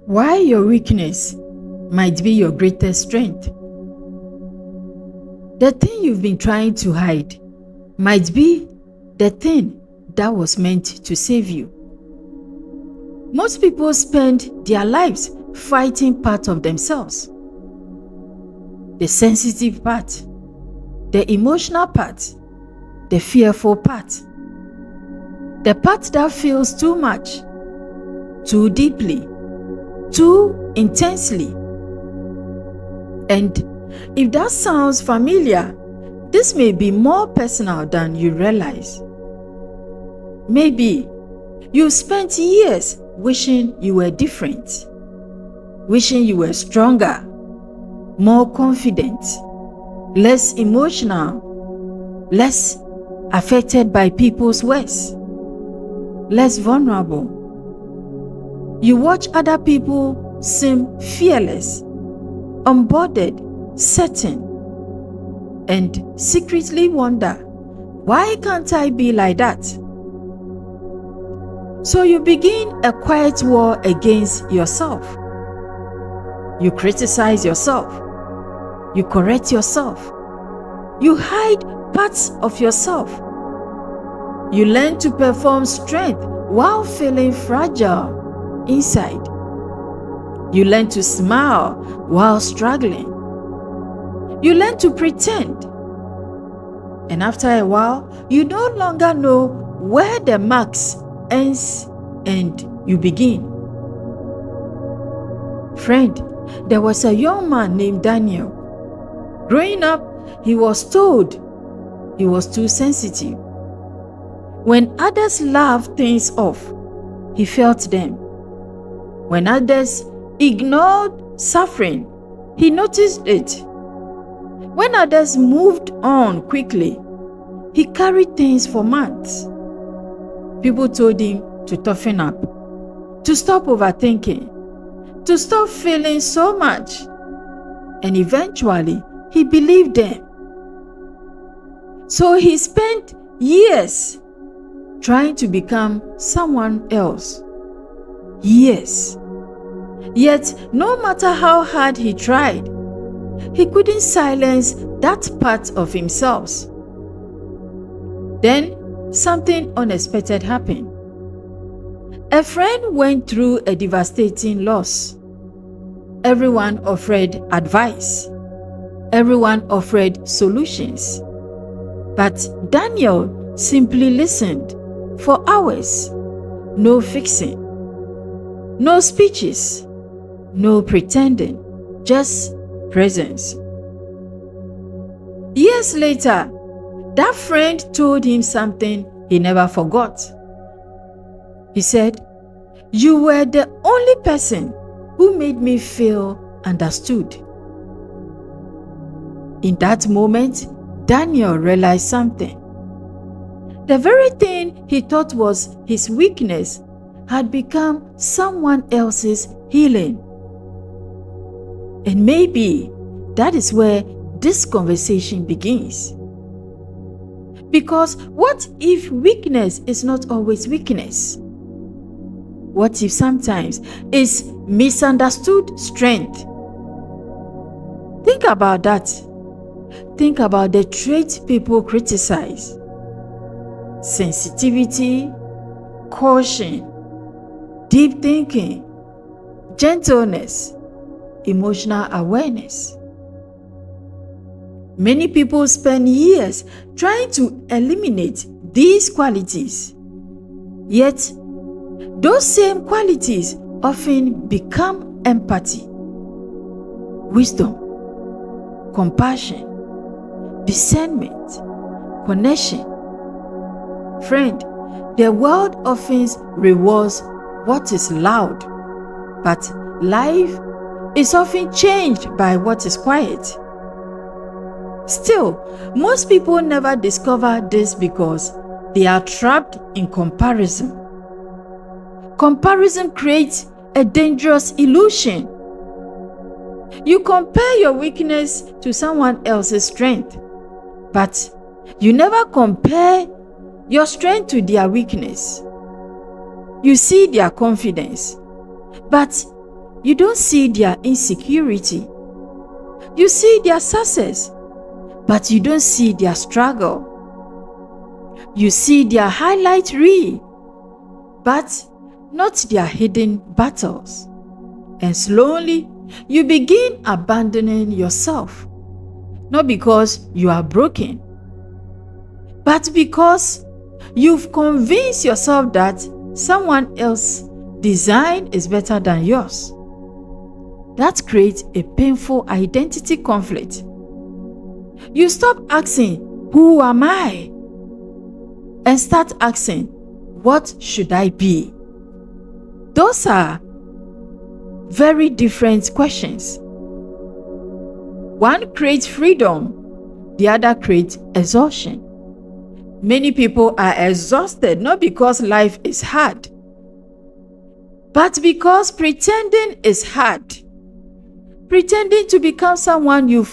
Why your weakness might be your greatest strength. The thing you've been trying to hide might be the thing that was meant to save you. Most people spend their lives fighting part of themselves. The sensitive part, the emotional part, the fearful part. The part that feels too much, too deeply, too intensely. And if that sounds familiar, this may be more personal than you realize. Maybe you spent years wishing you were different, wishing you were stronger, more confident, less emotional, less affected by people's words, less vulnerable. You watch other people seem fearless, unbothered, certain, and secretly wonder, why can't I be like that? So you begin a quiet war against yourself. You criticize yourself. You correct yourself. You hide parts of yourself. You learn to perform strength while feeling fragile inside. You learn to smile while struggling. You learn to pretend. And after a while, you no longer know where the marks ends and you begin. Friend, there was a young man named Daniel. Growing up, he was told he was too sensitive. When others laughed things off, he felt them. When others ignored suffering, he noticed it. When others moved on quickly, he carried things for months. People told him to toughen up, to stop overthinking, to stop feeling so much. And eventually, he believed them. So he spent years trying to become someone else. Years. Yet, no matter how hard he tried, he couldn't silence that part of himself. Then, something unexpected happened. A friend went through a devastating loss. Everyone offered advice. Everyone offered solutions. But Daniel simply listened for hours. No fixing. No speeches. No pretending. Just presence. Years later, that friend told him something he never forgot. He said, "You were the only person who made me feel understood." In that moment, Daniel realized something. The very thing he thought was his weakness had become someone else's healing. And maybe that is where this conversation begins. Because what if weakness is not always weakness? What if sometimes it's misunderstood strength? Think about that. Think about the traits people criticize: sensitivity, caution, deep thinking, gentleness, emotional awareness. Many people spend years trying to eliminate these qualities. Yet, those same qualities often become empathy, wisdom, compassion, discernment, connection. Friend, the world often rewards what is loud, but life is often changed by what is quiet. Still, most people never discover this because they are trapped in comparison. Comparison creates a dangerous illusion. You compare your weakness to someone else's strength, but you never compare your strength to their weakness. You see their confidence, but You don't see their insecurity. You see their success, but you don't see their struggle. You see their highlight reel, but not their hidden battles. And slowly, you begin abandoning yourself. Not because you are broken, but because you've convinced yourself that someone else's design is better than yours. That creates a painful identity conflict. You stop asking, "Who am I?" and start asking, "What should I be?" Those are very different questions. One creates freedom, the other creates exhaustion. Many people are exhausted not because life is hard, but because pretending is hard. Pretending to become someone you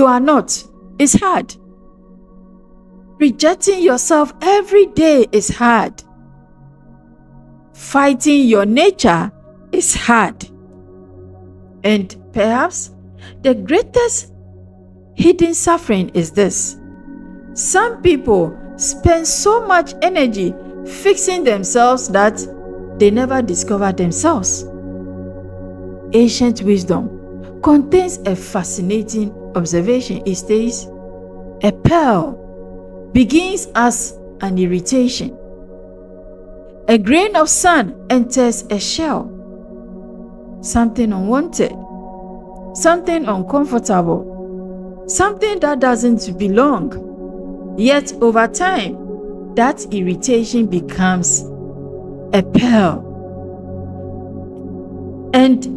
are not is hard. Rejecting yourself every day is hard. Fighting your nature is hard. And perhaps the greatest hidden suffering is this: some people spend so much energy fixing themselves that they never discover themselves. Ancient wisdom contains a fascinating observation. It says, "A pearl begins as an irritation. A grain of sand enters a shell. Something unwanted, something uncomfortable, something that doesn't belong. Yet over time, that irritation becomes a pearl." And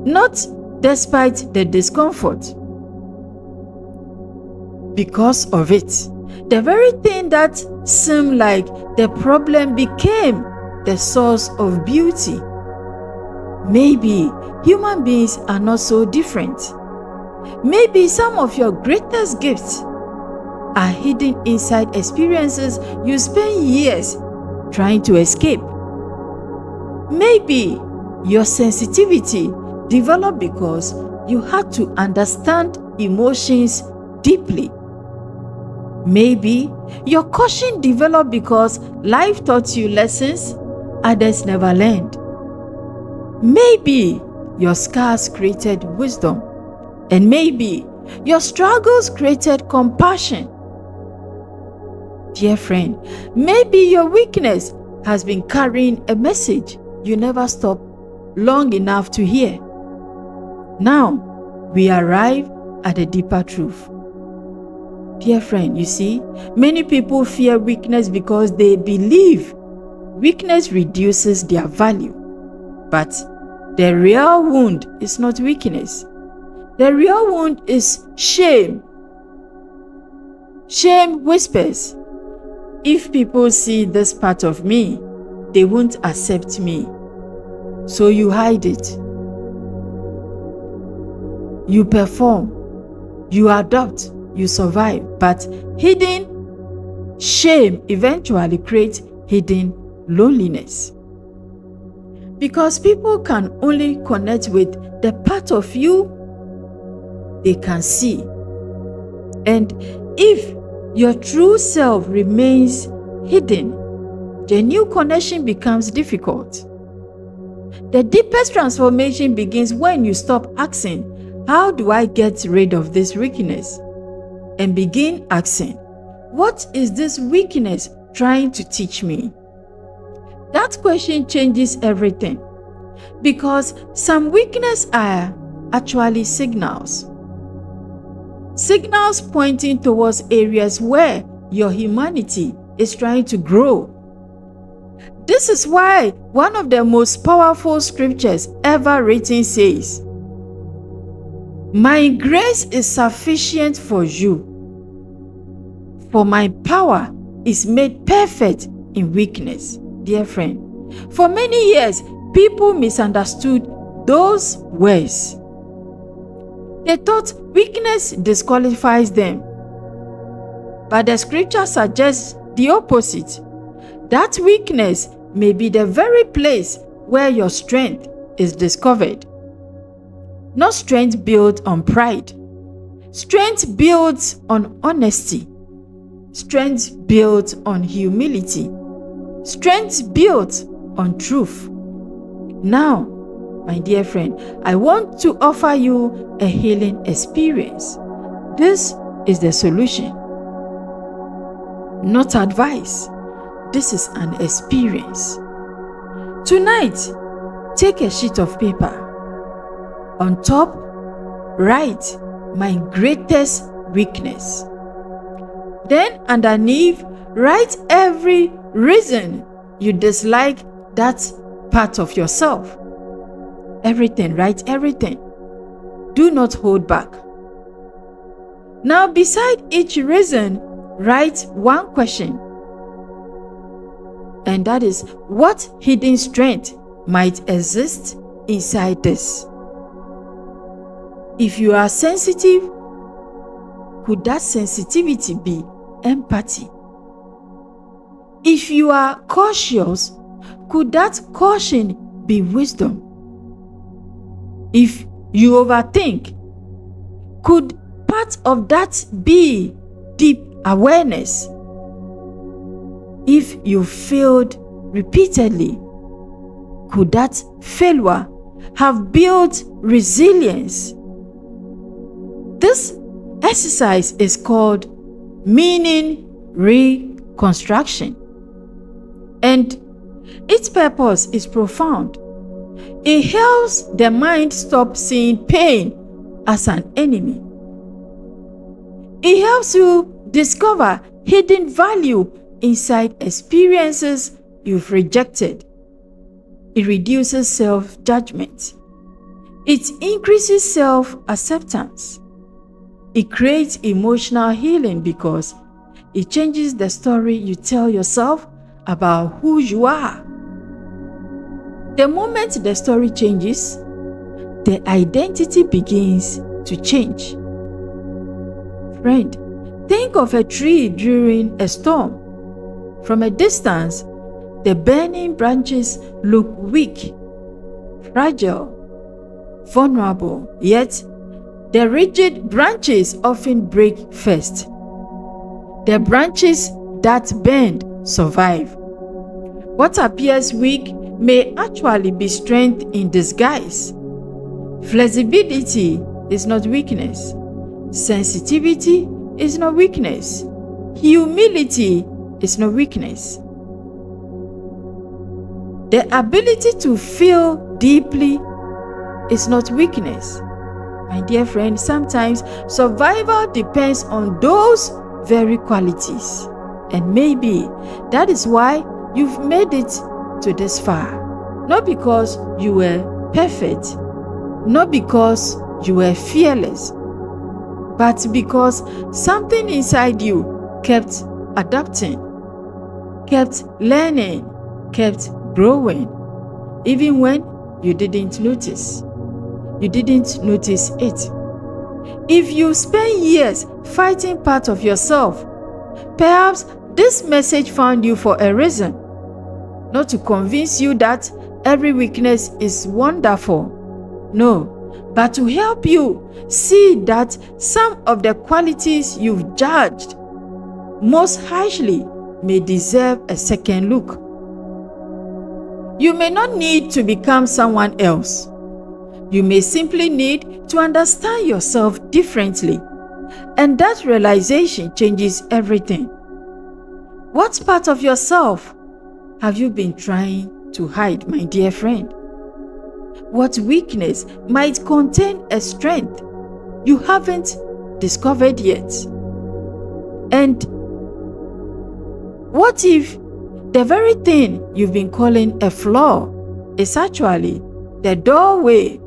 not despite the discomfort. Because of it, the very thing that seemed like the problem became the source of beauty. Maybe human beings are not so different. Maybe some of your greatest gifts are hidden inside experiences you spend years trying to escape. Maybe your sensitivity developed because you had to understand emotions deeply. Maybe your caution developed because life taught you lessons others never learned. Maybe your scars created wisdom, and maybe your struggles created compassion. Dear friend, maybe your weakness has been carrying a message you never stopped long enough to hear. Now, we arrive at a deeper truth. Dear friend, you see, many people fear weakness because they believe weakness reduces their value. But the real wound is not weakness. The real wound is shame. Shame whispers, "If people see this part of me, they won't accept me." So you hide it. You perform. You adopt. You survive. But hidden shame eventually creates hidden loneliness. Because people can only connect with the part of you they can see. And if your true self remains hidden, the new connection becomes difficult. The deepest transformation begins when you stop asking, "How do I get rid of this weakness?" and begin asking, "What is this weakness trying to teach me?" That question changes everything, because some weaknesses are actually signals. Signals pointing towards areas where your humanity is trying to grow. This is why one of the most powerful scriptures ever written says, "My grace is sufficient for you, for my power is made perfect in weakness." Dear friend, for many years, people misunderstood those words. They thought weakness disqualifies them. But the scripture suggests the opposite. That weakness may be the very place where your strength is discovered. not strength built on pride. Strength built on honesty. Strength built on humility. Strength built on truth. Now, my dear friend, I want to offer you a healing experience. This is the solution, not advice. This is an experience. Tonight, take a sheet of paper. On top, write my greatest weakness. Then underneath, write every reason you dislike that part of yourself. Everything, write everything. Do not hold back. Now, beside each reason, write one question. And that is, what hidden strength might exist inside this? If you are sensitive, could that sensitivity be empathy? If you are cautious, could that caution be wisdom? If you overthink, could part of that be deep awareness? If you failed repeatedly, could that failure have built resilience? This exercise is called meaning reconstruction, and its purpose is profound. It helps the mind stop seeing pain as an enemy. It helps you discover hidden value inside experiences you've rejected. It reduces self-judgment. It increases self-acceptance. It creates emotional healing because it changes the story you tell yourself about who you are. The moment the story changes, the identity begins to change. Friend, think of a tree during a storm. From a distance, the burning branches look weak, fragile, vulnerable, yet the rigid branches often break first. The branches that bend survive. What appears weak may actually be strength in disguise. Flexibility is not weakness. Sensitivity is not weakness. Humility is not weakness. The ability to feel deeply is not weakness. My dear friend, sometimes survival depends on those very qualities. And maybe that is why you've made it to this far. Not because you were perfect, not because you were fearless, but because something inside you kept adapting, kept learning, kept growing, even when you didn't notice. You didn't notice it. If you spend years fighting part of yourself, perhaps this message found you for a reason. Not to convince you that every weakness is wonderful. No, but to help you see that some of the qualities you've judged most harshly may deserve a second look. You may not need to become someone else. You may simply need to understand yourself differently, and that realization changes everything. What part of yourself have you been trying to hide, my dear friend? What weakness might contain a strength you haven't discovered yet? And what if the very thing you've been calling a flaw is actually the doorway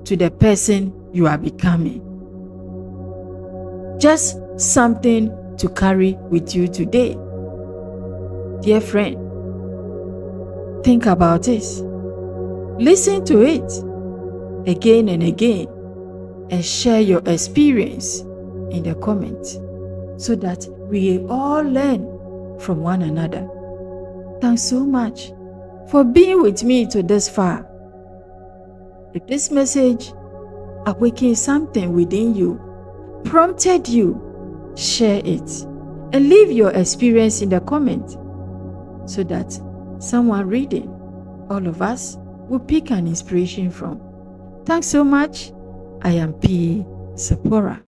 to the person you are becoming? Just something to carry with you today. Dear friend, think about this. Listen to it again and again, and share your experience in the comments so that we all learn from one another. Thanks so much for being with me to this far. If this message awakened something within you, prompted you, share it and leave your experience in the comment so that someone reading, all of us, will pick an inspiration from. Thanks so much. I am P. Zipporah.